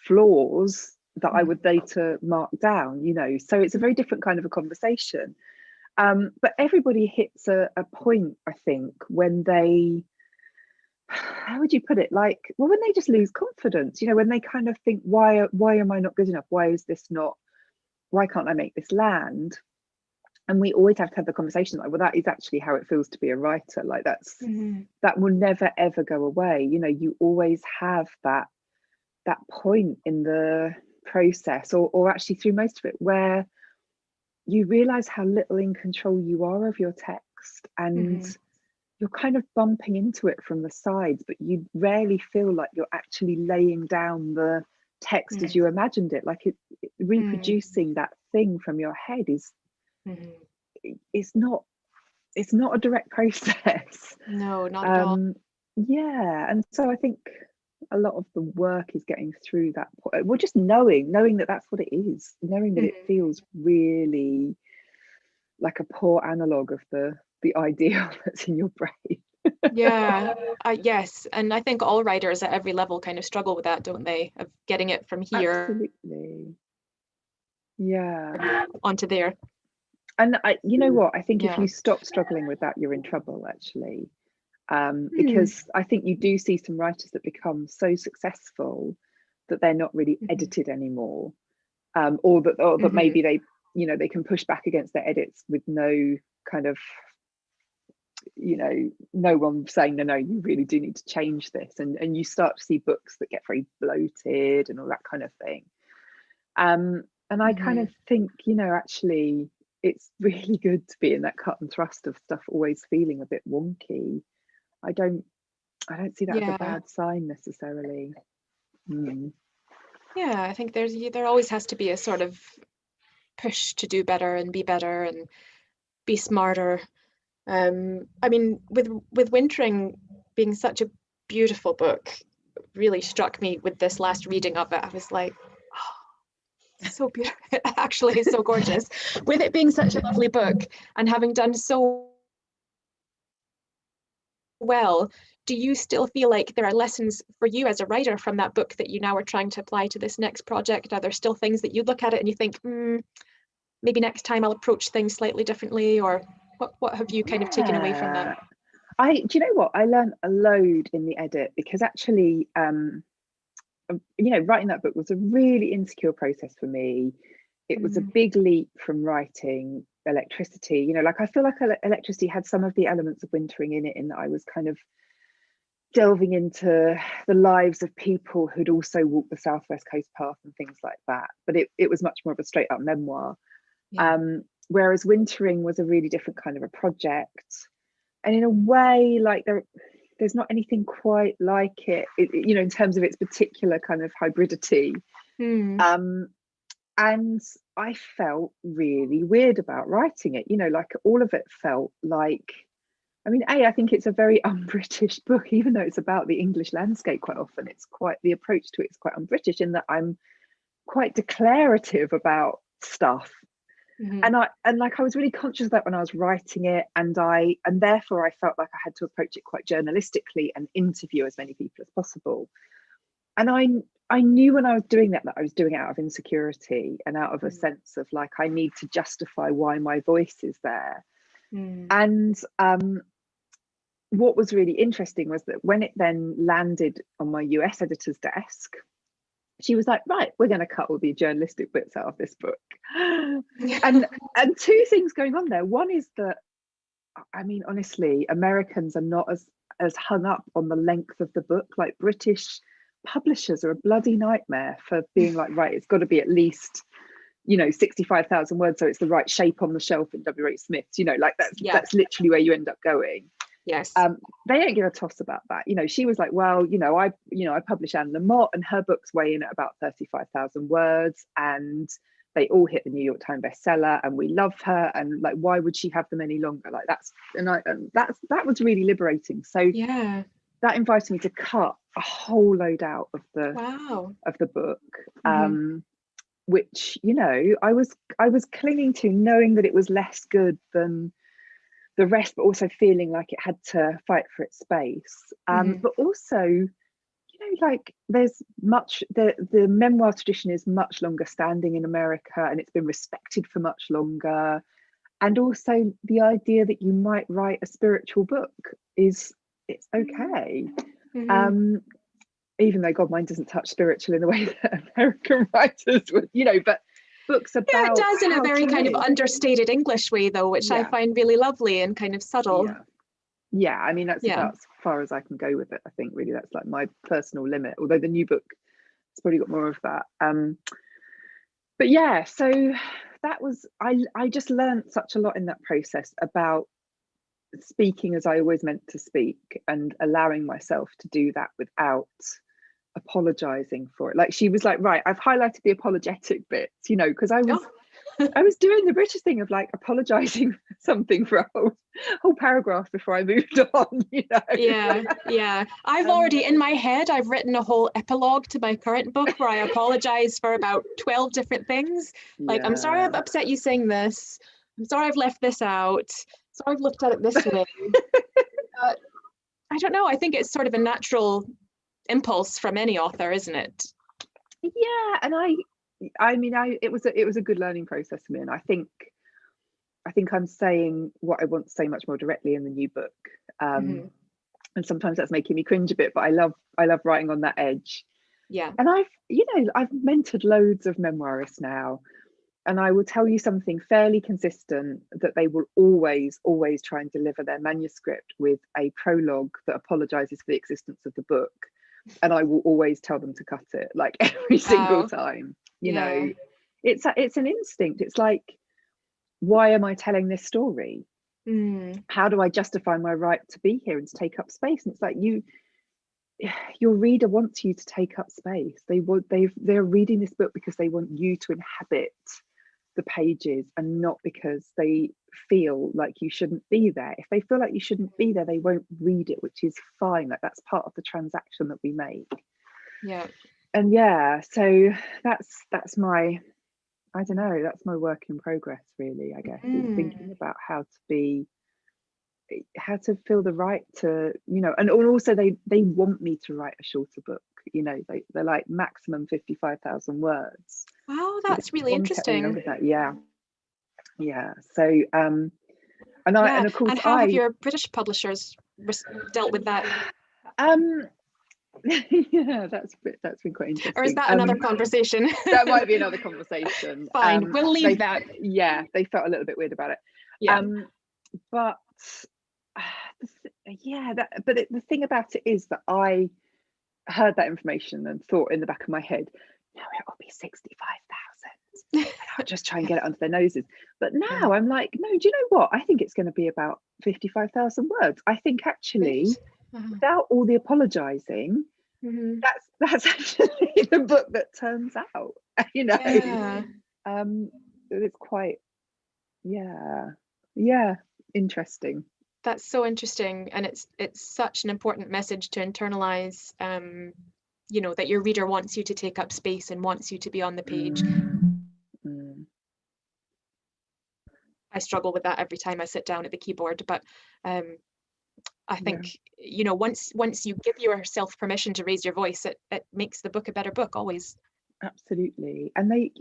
flaws that I would later mark down, so it's a very different kind of a conversation. But everybody hits a point, I think, when they, how would you put it, like, well, when they just lose confidence, when they kind of think, why am I not good enough, why can't I make this land? And we always have to have the conversation like, well, that is actually how it feels to be a writer. Like that will never ever go away. You always have that point in the process, or actually through most of it, where you realize how little in control you are of your text, and you're kind of bumping into it from the sides, but you rarely feel like you're actually laying down the text as you imagined it. Like reproducing that thing from your head is it's not a direct process. No, not at all. Yeah, and so I think a lot of the work is getting through that point. Well, just knowing that that's what it is, knowing that it feels really like a poor analog of the ideal that's in your brain. Yeah, yes, and I think all writers at every level kind of struggle with that, don't they? Of getting it from here, absolutely, yeah, onto there. and you know what, I think if you stop struggling with that, you're in trouble, actually. Because I think you do see some writers that become so successful that they're not really edited anymore, or that maybe they they can push back against their edits with no kind of no one saying no, you really do need to change this, and you start to see books that get very bloated and all that kind of thing. And I kind of think actually it's really good to be in that cut and thrust of stuff always feeling a bit wonky. I don't see that as a bad sign necessarily. Yeah, I think there always has to be a sort of push to do better and be smarter. I mean, with Wintering being such a beautiful book, really struck me with this last reading of it. I was like, oh, so beautiful. It actually is so gorgeous. With it being such a lovely book and having done so well, do you still feel like there are lessons for you as a writer from that book that you now are trying to apply to this next project? Are there still things that you look at it and you think, maybe next time I'll approach things slightly differently, or what have you kind of taken away from that? Do you know what? I learned a load in the edit, because actually, writing that book was a really insecure process for me. It was a big leap from writing Electricity. Like I feel like Electricity had some of the elements of Wintering in it, in that I was kind of delving into the lives of people who'd also walked the Southwest Coast Path and things like that. But it was much more of a straight up memoir. Whereas Wintering was a really different kind of a project. And in a way, like there's not anything quite like it, in terms of its particular kind of hybridity. And I felt really weird about writing it, like all of it felt like, I mean, I think it's a very un-British book, even though it's about the English landscape quite often. It's quite, the approach to it is quite un-British, in that I'm quite declarative about stuff. And I was really conscious of that when I was writing it, and therefore I felt like I had to approach it quite journalistically and interview as many people as possible. And I knew when I was doing that I was doing it out of insecurity and out of a sense of like, I need to justify why my voice is there. And what was really interesting was that when it then landed on my US editor's desk, she was like, right, we're going to cut all the journalistic bits out of this book. and two things going on there. One is that, I mean, honestly, Americans are not as hung up on the length of the book. Like, British publishers are a bloody nightmare for being like, right, it's got to be at least 65,000 words, so it's the right shape on the shelf in WH Smith's, like that's literally where you end up going. Yes. They don't give a toss about that. She was like, well, I publish Anne Lamott, and her books weigh in at about 35,000 words, and they all hit the New York Times bestseller, and we love her, and like, why would she have them any longer? Like that was really liberating. So yeah, that invited me to cut a whole load out of the book. Which I was clinging to, knowing that it was less good than the rest, but also feeling like it had to fight for its space. But also, like there's much, the memoir tradition is much longer standing in America, and it's been respected for much longer. And also the idea that you might write a spiritual book it's okay. Even though, God, mine doesn't touch spiritual in the way that American writers would, but books about it does in a very kind of understated English way, though, which I find really lovely and kind of subtle. I mean, that's about as far as I can go with it. I think really that's like my personal limit, although the new book has probably got more of that. But yeah, so that was, I just learned such a lot in that process about speaking as I always meant to speak, and allowing myself to do that without apologizing for it. Like, she was like, right, I've highlighted the apologetic bits, because I was doing the British thing of like apologizing for something for a whole paragraph before I moved on. Yeah. I've already in my head, I've written a whole epilogue to my current book where I apologize for about 12 different things. Like, I'm sorry I've upset you saying this, I'm sorry I've left this out, sorry I've looked at it this way. I don't know, I think it's sort of a natural impulse from any author, isn't it? Yeah, and I mean, it was a good learning process for me, and I think I'm saying what I want to say much more directly in the new book, and sometimes that's making me cringe a bit, but I love writing on that edge. And I've mentored loads of memoirists now, and I will tell you something fairly consistent, that they will always try and deliver their manuscript with a prologue that apologizes for the existence of the book, and I will always tell them to cut it, like every single time. It's an instinct. It's like, why am I telling this story? How do I justify my right to be here and to take up space? And it's like, your reader wants you to take up space. They're reading this book because they want you to inhabit the pages, and not because they feel like you shouldn't be there. If they feel like you shouldn't be there, they won't read it, which is fine. Like, that's part of the transaction that we make. And so that's my, I don't know, that's my work in progress, really, I guess, is thinking about how to feel the right to, and also they want me to write a shorter book. They're like maximum 55,000 words. Wow, that's really interesting. So and of course, and how have your British publishers dealt with that? That's been quite interesting. Or is that another conversation? That might be another conversation. Fine, we'll leave that. They felt a little bit weird about it. But the thing about it is that I heard that information and thought in the back of my head, no, it'll be 65,000, and I'll just try and get it under their noses. But now I'm like, no, do you know what? I think it's going to be about 55,000 words. I think actually, without all the apologizing, that's actually the book that turns out. It's quite interesting. That's so interesting, and it's such an important message to internalize. That your reader wants you to take up space and wants you to be on the page. I struggle with that every time I sit down at the keyboard, but I think once you give yourself permission to raise your voice, it makes the book a better book, always. Absolutely. And they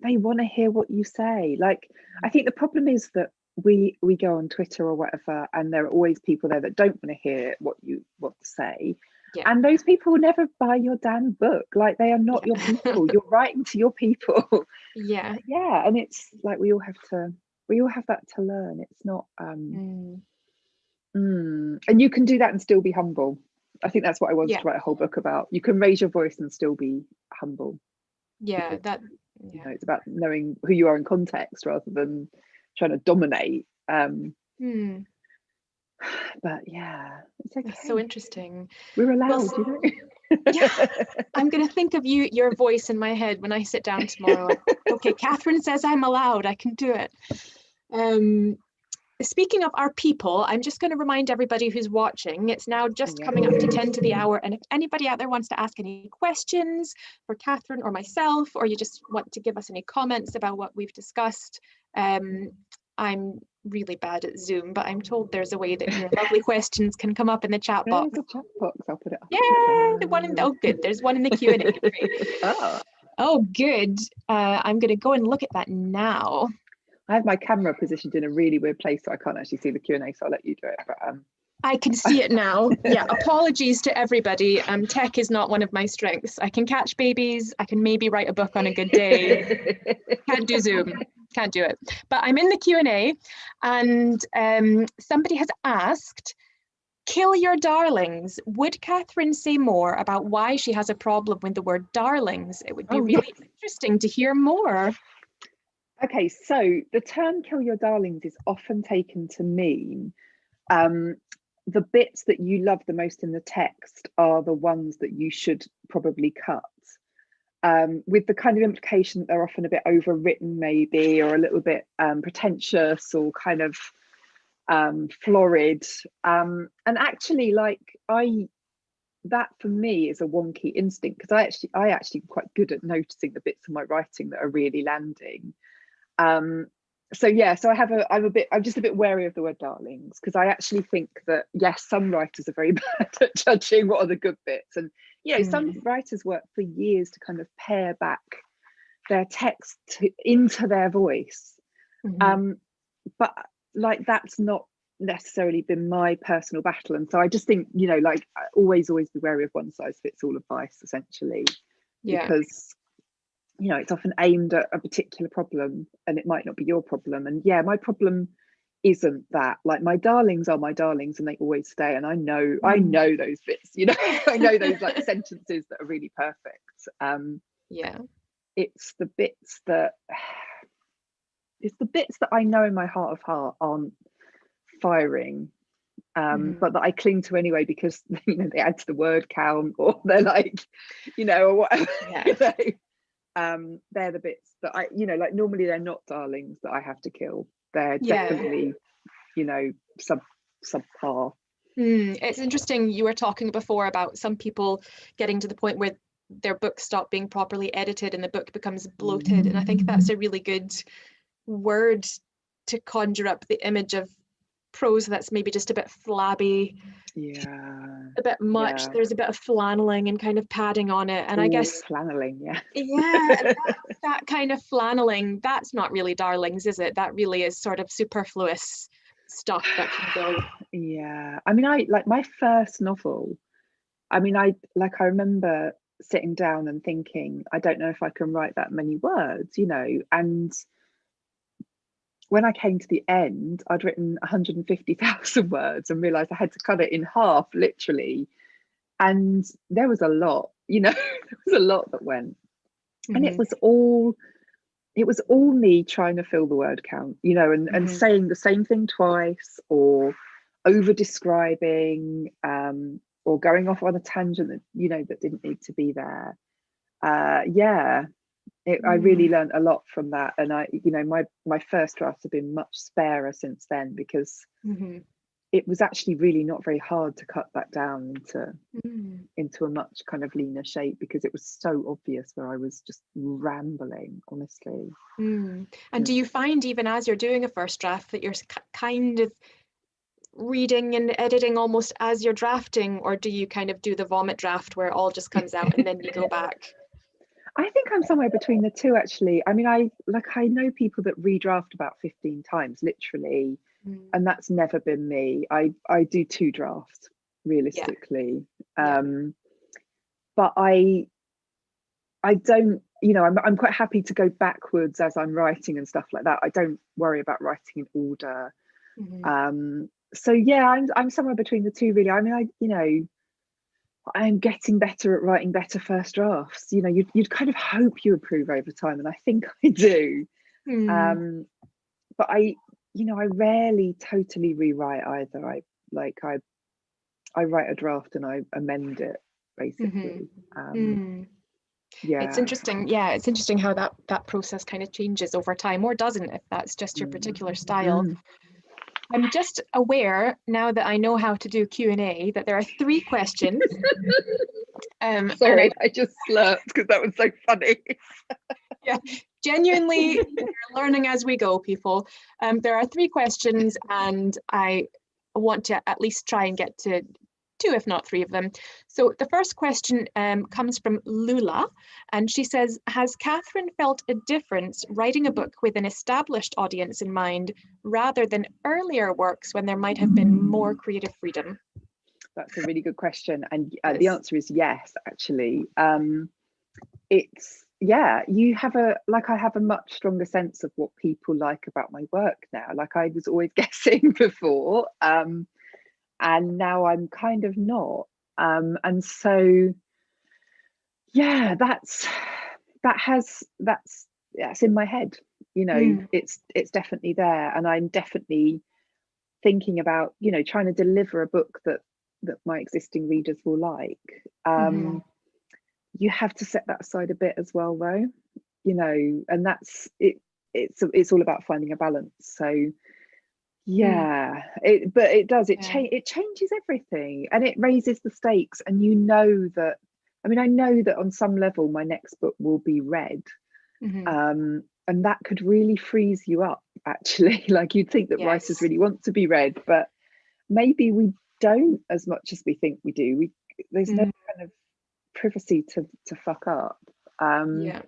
they want to hear what you say. Like, I think the problem is that we go on Twitter or whatever, and there are always people there that don't want to hear what you want to say. And those people will never buy your damn book. Like, they are not your people. You're writing to your people. And it's like, we all have that to learn. It's not and you can do that and still be humble. I think that's what I wanted to write a whole book about. You can raise your voice and still be humble. Yeah, because, you yeah. know, it's about knowing who you are in context rather than trying to dominate. But yeah, it's That's so okay. interesting. We're Well, allowed, you know. yeah, I'm going to think of your voice in my head when I sit down tomorrow. Like, okay, Katherine says I'm allowed, I can do it. Speaking of our people, I'm just going to remind everybody who's watching, it's now just coming up to 10 to the hour. And if anybody out there wants to ask any questions for Katherine or myself, or you just want to give us any comments about what we've discussed, I'm really bad at Zoom, but I'm told there's a way that your lovely questions can come up in the chat box. There's a chat box, I'll put it up. Yeah, the one in the, oh good, there's one in the Q&A. Oh good. I'm going to go and look at that now. I have my camera positioned in a really weird place, so I can't actually see the Q&A, so I'll let you do it. But I can see it now. Yeah, apologies to everybody. Tech is not one of my strengths. I can catch babies. I can maybe write a book on a good day. Can't do Zoom. Can't do it. But I'm in the Q&A, and somebody has asked, kill your darlings. Would Katherine say more about why she has a problem with the word darlings? It would be really interesting to hear more. Okay, so the term kill your darlings is often taken to mean the bits that you love the most in the text are the ones that you should probably cut, with the kind of implication that they're often a bit overwritten maybe, or a little bit pretentious, or kind of florid. And actually, like, that for me is a wonky instinct, because I actually am quite good at noticing the bits of my writing that are really landing. So yeah, so I'm just a bit wary of the word darlings, because I actually think that, yes, some writers are very bad at judging what are the good bits, and you know, some writers work for years to kind of pare back their text into their voice. But like, that's not necessarily been my personal battle, and so I just think, you know, like, always be wary of one size fits all advice, essentially. Because, you know, it's often aimed at a particular problem, and it might not be your problem. And yeah, my problem isn't that. Like, my darlings are my darlings, and they always stay, and I know those bits, you know. I know those like sentences that are really perfect. It's the bits that I know in my heart of heart aren't firing, but that I cling to anyway, because, you know, they add to the word count, or they're like, you know, or whatever. You know? They're the bits that I, you know, like, normally they're not darlings that I have to kill. They're definitely, you know, subpar. It's interesting, you were talking before about some people getting to the point where their books stop being properly edited and the book becomes bloated, and I think that's a really good word to conjure up the image of prose that's maybe just a bit flabby, a bit much. There's a bit of flanneling and kind of padding on it, and I guess flanneling, that kind of flanneling, that's not really darlings, is it? That really is sort of superfluous stuff that can go. I mean, I like my first novel. I mean, I remember sitting down and thinking, I don't know if I can write that many words, you know. And when I came to the end, I'd written 150,000 words and realized I had to cut it in half, literally. And there was a lot, you know. There was a lot that went, and it was all me trying to fill the word count, you know, and saying the same thing twice, or over describing, or going off on a tangent that, you know, that didn't need to be there. I really learned a lot from that, and I, you know, my first drafts have been much sparer since then, because it was actually really not very hard to cut that down into a much kind of leaner shape, because it was so obvious where I was just rambling, honestly. And do you find, even as you're doing a first draft, that you're kind of reading and editing almost as you're drafting, or do you kind of do the vomit draft where it all just comes out and then you go back? I think I'm somewhere between the two, actually. I mean, I know people that redraft about 15 times, literally, and that's never been me. I do 2 drafts, realistically. But I don't, you know, I'm quite happy to go backwards as I'm writing and stuff like that. I don't worry about writing in order. So yeah, I'm somewhere between the two, really. I mean, you know, I'm getting better at writing better first drafts. You know, you'd kind of hope you improve over time, and I think I do. But I rarely totally rewrite either. I write a draft and I amend it basically. Yeah, it's interesting. Yeah, it's interesting how that process kind of changes over time, or doesn't, if that's just your particular style. I'm just aware, now that I know how to do Q&A, that there are 3 questions. Sorry, I just slurped because that was so funny. Yeah, genuinely, we're learning as we go, people. There are 3 questions, and I want to at least try and get to 2, if not 3 of them. So the first question comes from Lula, and she says, has Katherine felt a difference writing a book with an established audience in mind rather than earlier works when there might have been more creative freedom? That's a really good question, and the answer is yes, actually. You have I have a much stronger sense of what people like about my work now. Like, I was always guessing before, and now I'm kind of not. And so, yeah, that's in my head. You know, it's definitely there, and I'm definitely thinking about, you know, trying to deliver a book that my existing readers will like. You have to set that aside a bit as well, though, you know, and that's it. It's all about finding a balance. So yeah, it changes everything, and it raises the stakes. And you know that, I mean, I know that on some level my next book will be read, and that could really freeze you up, actually. Like, you'd think that writers really want to be read, but maybe we don't as much as we think we do. There's no kind of privacy to fuck up. And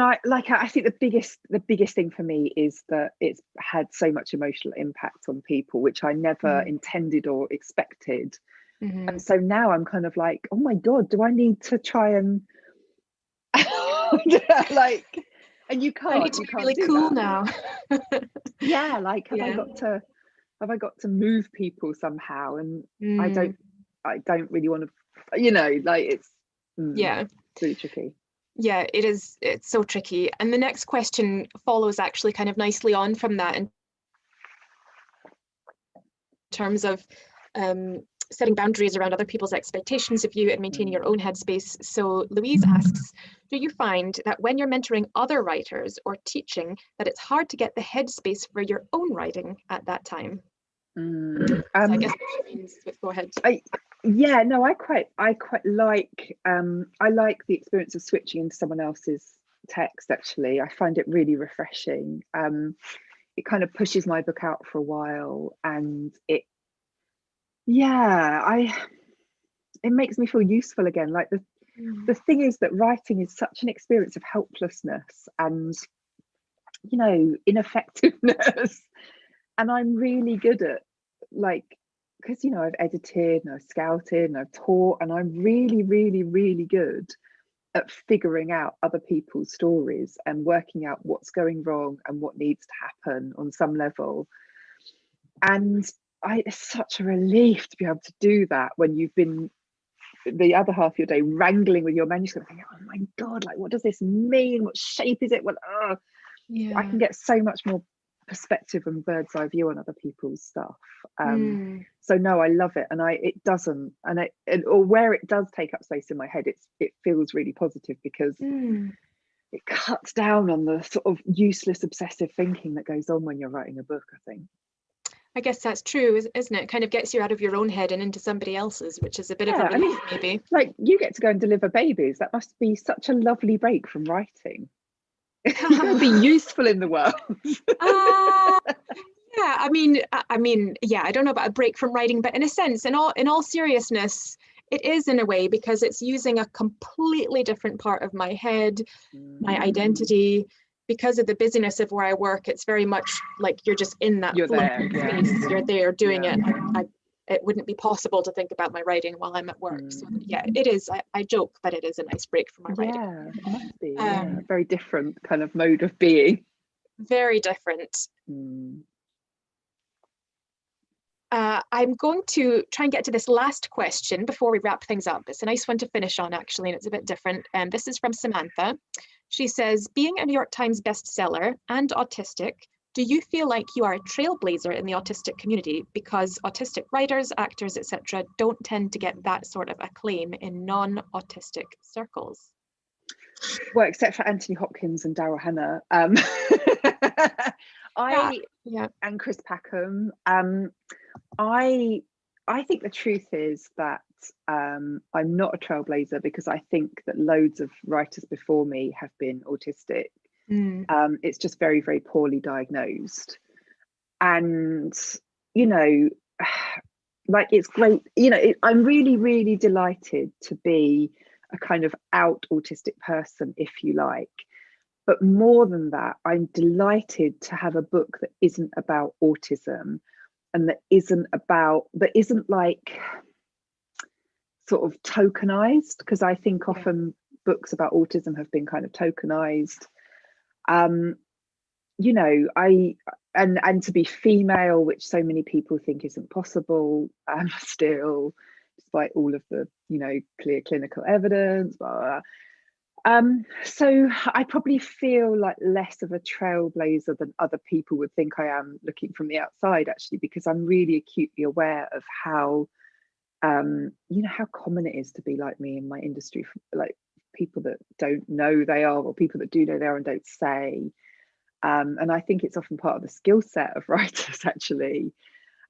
I think the biggest thing for me is that it's had so much emotional impact on people, which I never intended or expected. And so now I'm kind of like, oh my God, do I need to try and like, and you can't. I need to be really cool now. Yeah, like, have I got to move people somehow? And I don't really want to, you know, like, it's really tricky. Yeah, it is. It's so tricky. And the next question follows actually kind of nicely on from that, in terms of setting boundaries around other people's expectations of you and maintaining your own headspace. So Louise asks, do you find that when you're mentoring other writers or teaching, that it's hard to get the headspace for your own writing at that time? So I guess what she means with, go ahead. I quite like I like the experience of switching into someone else's text. Actually, I find it really refreshing. It kind of pushes my book out for a while, and it makes me feel useful again. Like, the thing is that writing is such an experience of helplessness and, you know, ineffectiveness. And I'm really good at, like, because, you know, I've edited and I've scouted and I've taught, and I'm really, really, really good at figuring out other people's stories and working out what's going wrong and what needs to happen on some level. And it's such a relief to be able to do that when you've been the other half of your day wrangling with your manuscript, thinking, oh my God, like, what does this mean? What shape is it? Well, I can get so much more perspective and bird's eye view on other people's stuff. So no, I love it. And it doesn't, or where it does take up space in my head, it feels really positive, because it cuts down on the sort of useless obsessive thinking that goes on when you're writing a book, I think. I guess that's true, isn't it? It kind of gets you out of your own head and into somebody else's, which is a bit of a relief, maybe. Like, you get to go and deliver babies. That must be such a lovely break from writing. You're going to be useful in the world. Yeah, I mean, I don't know about a break from writing, but in a sense, in all seriousness, it is, in a way, because it's using a completely different part of my head, my identity. Because of the busyness of where I work, it's very much like you're just in that space. You're there doing it. It wouldn't be possible to think about my writing while I'm at work. So yeah, it is. I joke that it is a nice break from my writing. Yeah, it must be. A very different kind of mode of being. Very different. I'm going to try and get to this last question before we wrap things up. It's a nice one to finish on, actually, and it's a bit different. This is from Samantha. She says, being a New York Times bestseller and autistic, do you feel like you are a trailblazer in the autistic community because autistic writers, actors, etc. don't tend to get that sort of acclaim in non-autistic circles? Well, except for Anthony Hopkins and Daryl Hannah. And Chris Packham. I think the truth is that I'm not a trailblazer because I think that loads of writers before me have been autistic. It's just very, very poorly diagnosed. And, you know, like, it's great. You know, I'm really, really delighted to be a kind of out autistic person, if you like. But more than that, I'm delighted to have a book that isn't about autism and that isn't like sort of tokenized, because I think often books about autism have been kind of tokenized. You know, and to be female, which so many people think isn't possible, still, despite all of the, you know, clear clinical evidence, blah, blah, blah. So I probably feel like less of a trailblazer than other people would think I am looking from the outside, actually, because I'm really acutely aware of how, you know, how common it is to be like me in my industry, like people that don't know they are, or people that do know they are and don't say. And I think it's often part of the skill set of writers, actually.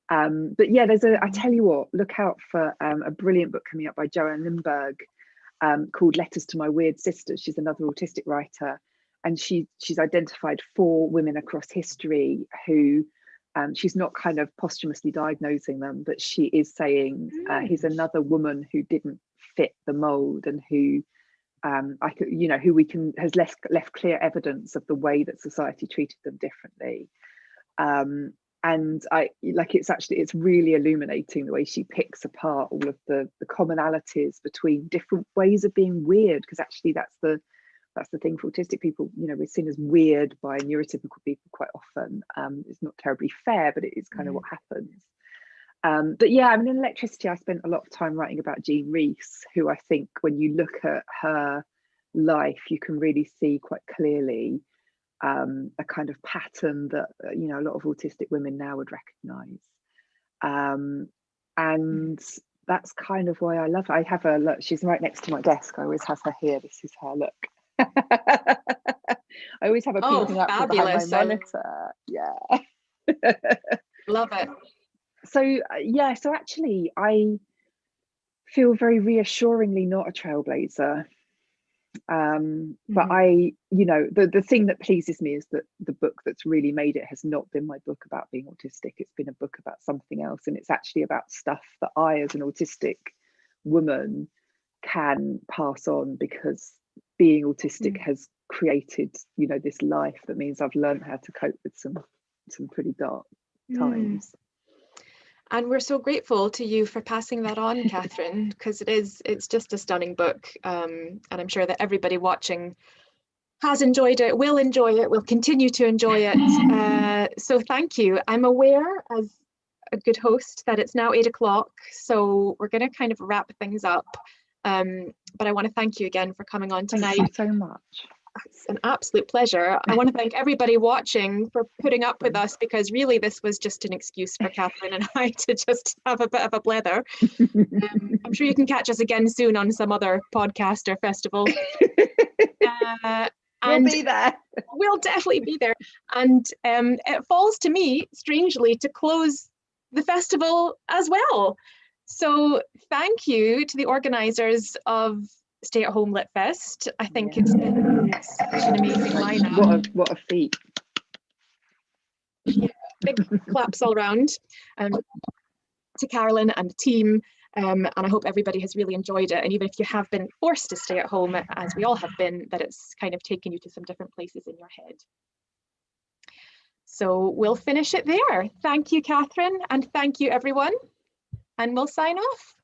But yeah, I tell you what, look out for a brilliant book coming up by Joanne Lindbergh, called Letters to My Weird Sister. She's another autistic writer, and she's identified 4 women across history who, she's not kind of posthumously diagnosing them, but she is saying, here's another woman who didn't fit the mold, and who has left clear evidence of the way that society treated them differently. And it's really illuminating the way she picks apart all of the commonalities between different ways of being weird, because actually that's the thing for autistic people. You know, we're seen as weird by neurotypical people quite often. It's not terribly fair, but it is kind of what happens. But yeah, I mean, in Electricity, I spent a lot of time writing about Jean Rees, who I think when you look at her life, you can really see quite clearly a kind of pattern that, you know, a lot of autistic women now would recognise. And that's kind of why I love her. I have her, look, she's right next to my desk. I always have her here. This is her, look. I always have a peeping up behind my monitor. Yeah. Love it. So yeah, so actually I feel very reassuringly not a trailblazer. But I, you know, the thing that pleases me is that the book that's really made it has not been my book about being autistic. It's been a book about something else, and it's actually about stuff that I, as an autistic woman, can pass on, because being autistic has created, you know, this life that means I've learned how to cope with some pretty dark times. And we're so grateful to you for passing that on, Katherine, because it's just a stunning book. And I'm sure that everybody watching has enjoyed it, will enjoy it, will continue to enjoy it. So thank you. I'm aware, as a good host, that it's now 8 o'clock. So we're going to kind of wrap things up. But I want to thank you again for coming on tonight. Thank you so much. It's an absolute pleasure. I want to thank everybody watching for putting up with us, because really this was just an excuse for Katherine and I to just have a bit of a blether. I'm sure you can catch us again soon on some other podcast or festival. We'll be there. We'll definitely be there. And it falls to me, strangely, to close the festival as well. So thank you to the organisers of Stay at Home Lit Fest. I think it's been such an amazing lineup. What a feat. Yeah, big claps all around to Carolyn and the team. And I hope everybody has really enjoyed it. And even if you have been forced to stay at home, as we all have been, that it's kind of taken you to some different places in your head. So we'll finish it there. Thank you, Katherine, and thank you, everyone. And we'll sign off.